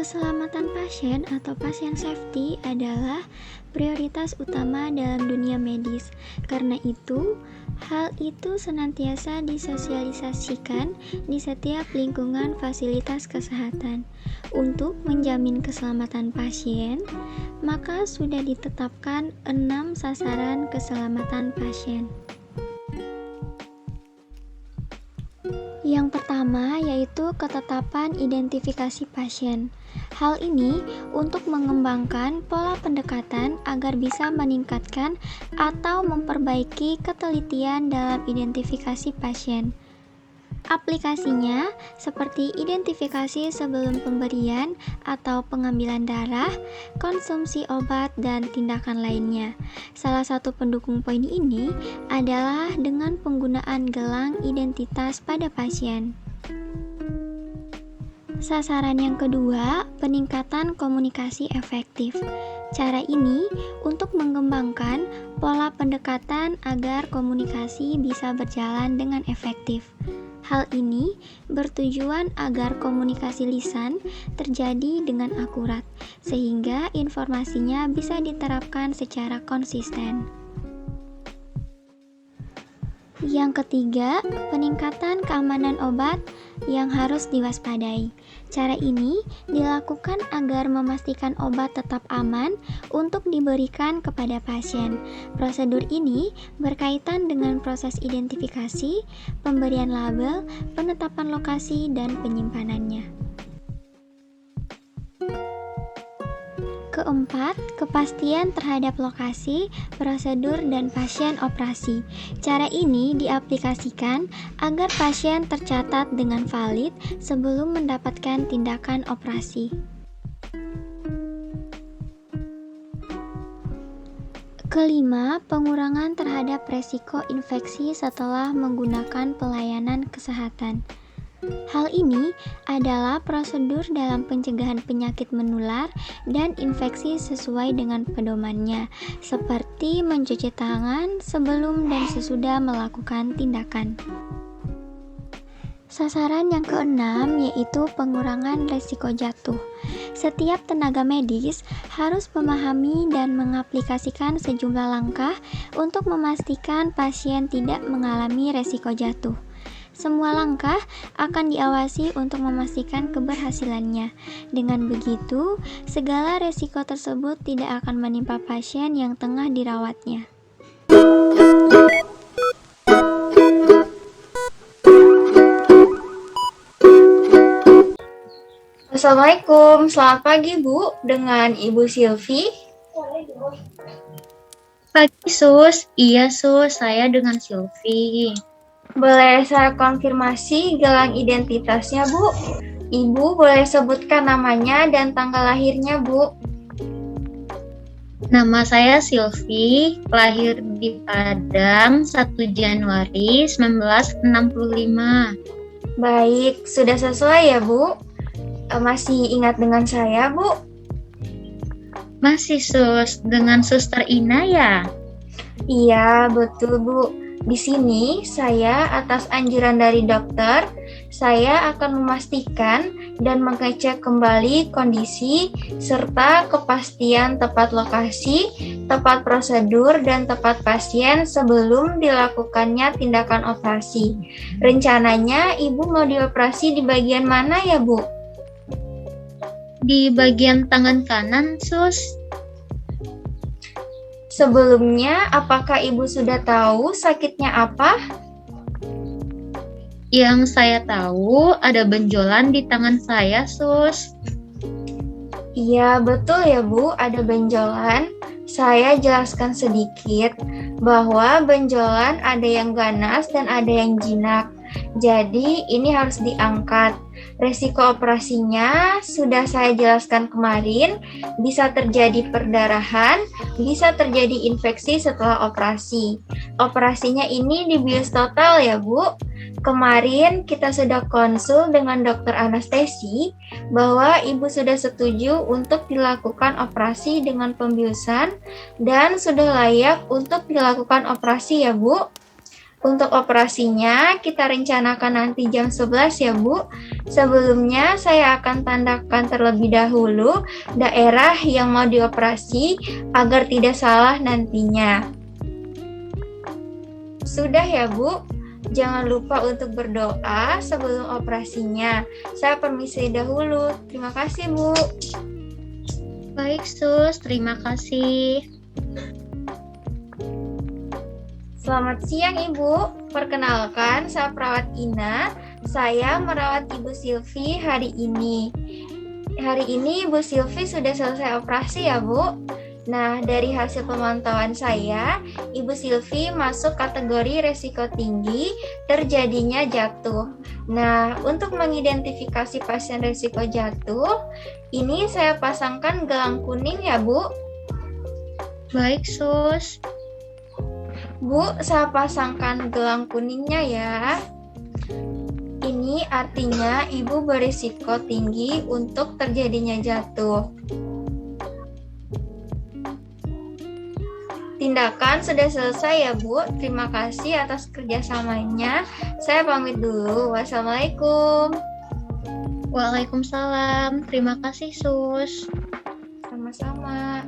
Keselamatan pasien atau patient safety adalah prioritas utama dalam dunia medis. Karena itu, hal itu senantiasa disosialisasikan di setiap lingkungan fasilitas kesehatan. Untuk menjamin keselamatan pasien, maka sudah ditetapkan 6 sasaran keselamatan pasien. Yang pertama yaitu ketetapan identifikasi pasien. Hal ini untuk mengembangkan pola pendekatan agar bisa meningkatkan atau memperbaiki ketelitian dalam identifikasi pasien. Aplikasinya seperti identifikasi sebelum pemberian atau pengambilan darah, konsumsi obat, dan tindakan lainnya. Salah satu pendukung poin ini adalah dengan penggunaan gelang identitas pada pasien. Sasaran yang kedua, peningkatan komunikasi efektif. Cara ini untuk mengembangkan pola pendekatan agar komunikasi bisa berjalan dengan efektif. Hal ini bertujuan agar komunikasi lisan terjadi dengan akurat, sehingga informasinya bisa diterapkan secara konsisten. Yang ketiga, peningkatan keamanan obat yang harus diwaspadai. Cara ini dilakukan agar memastikan obat tetap aman untuk diberikan kepada pasien. Prosedur ini berkaitan dengan proses identifikasi, pemberian label, penetapan lokasi, dan penyimpanannya. Keempat, kepastian terhadap lokasi, prosedur, dan pasien operasi. Cara ini diaplikasikan agar pasien tercatat dengan valid sebelum mendapatkan tindakan operasi. Kelima, pengurangan terhadap resiko infeksi setelah menggunakan pelayanan kesehatan. Hal ini adalah prosedur dalam pencegahan penyakit menular dan infeksi sesuai dengan pedomannya, seperti mencuci tangan sebelum dan sesudah melakukan tindakan. Sasaran yang keenam yaitu pengurangan risiko jatuh. Setiap tenaga medis harus memahami dan mengaplikasikan sejumlah langkah untuk memastikan pasien tidak mengalami risiko jatuh. Semua langkah akan diawasi untuk memastikan keberhasilannya. Dengan begitu, segala resiko tersebut tidak akan menimpa pasien yang tengah dirawatnya. Assalamualaikum, selamat pagi Bu, dengan Ibu Silvi. Pagi Sus, iya Sus, saya dengan Silvi. Boleh saya konfirmasi gelang identitasnya Bu? Ibu boleh sebutkan namanya dan tanggal lahirnya Bu? Nama saya Silvi, lahir di Padang 1 Januari 1965. Baik, sudah sesuai ya Bu? Masih ingat dengan saya Bu? Masih Sus, dengan Suster Ina ya? Iya, betul Bu. Di sini saya atas anjuran dari dokter, saya akan memastikan dan mengecek kembali kondisi serta kepastian tepat lokasi, tepat prosedur, dan tepat pasien sebelum dilakukannya tindakan operasi. Rencananya Ibu mau dioperasi di bagian mana ya Bu? Di bagian tangan kanan Sus. Sebelumnya, apakah Ibu sudah tahu sakitnya apa? Yang saya tahu ada benjolan di tangan saya Sus. Iya, betul ya Bu, ada benjolan. Saya jelaskan sedikit bahwa benjolan ada yang ganas dan ada yang jinak. Jadi, ini harus diangkat. Resiko operasinya sudah saya jelaskan kemarin, bisa terjadi perdarahan, bisa terjadi infeksi setelah operasi. Operasinya ini dibius total ya Bu. Kemarin kita sudah konsul dengan dokter anestesi bahwa Ibu sudah setuju untuk dilakukan operasi dengan pembiusan dan sudah layak untuk dilakukan operasi ya Bu. Untuk operasinya kita rencanakan nanti jam 11 ya Bu. Sebelumnya, saya akan tandakan terlebih dahulu daerah yang mau dioperasi agar tidak salah nantinya. Sudah ya, Bu? Jangan lupa untuk berdoa sebelum operasinya. Saya permisi dahulu. Terima kasih, Bu. Baik, Sus. Terima kasih. Selamat siang, Ibu. Perkenalkan, saya perawat Ina. Saya merawat Ibu Silvi hari ini. Hari ini Ibu Silvi sudah selesai operasi ya, Bu? Nah, dari hasil pemantauan saya, Ibu Silvi masuk kategori resiko tinggi terjadinya jatuh. Nah, untuk mengidentifikasi pasien resiko jatuh, ini saya pasangkan gelang kuning ya, Bu. Baik, Sus. Bu, saya pasangkan gelang kuningnya ya. Ini artinya ibu berisiko tinggi untuk terjadinya jatuh. Tindakan sudah selesai ya, Bu. Terima kasih atas kerjasamanya. Saya pamit dulu. Wassalamualaikum. Waalaikumsalam. Terima kasih, Sus. Sama-sama.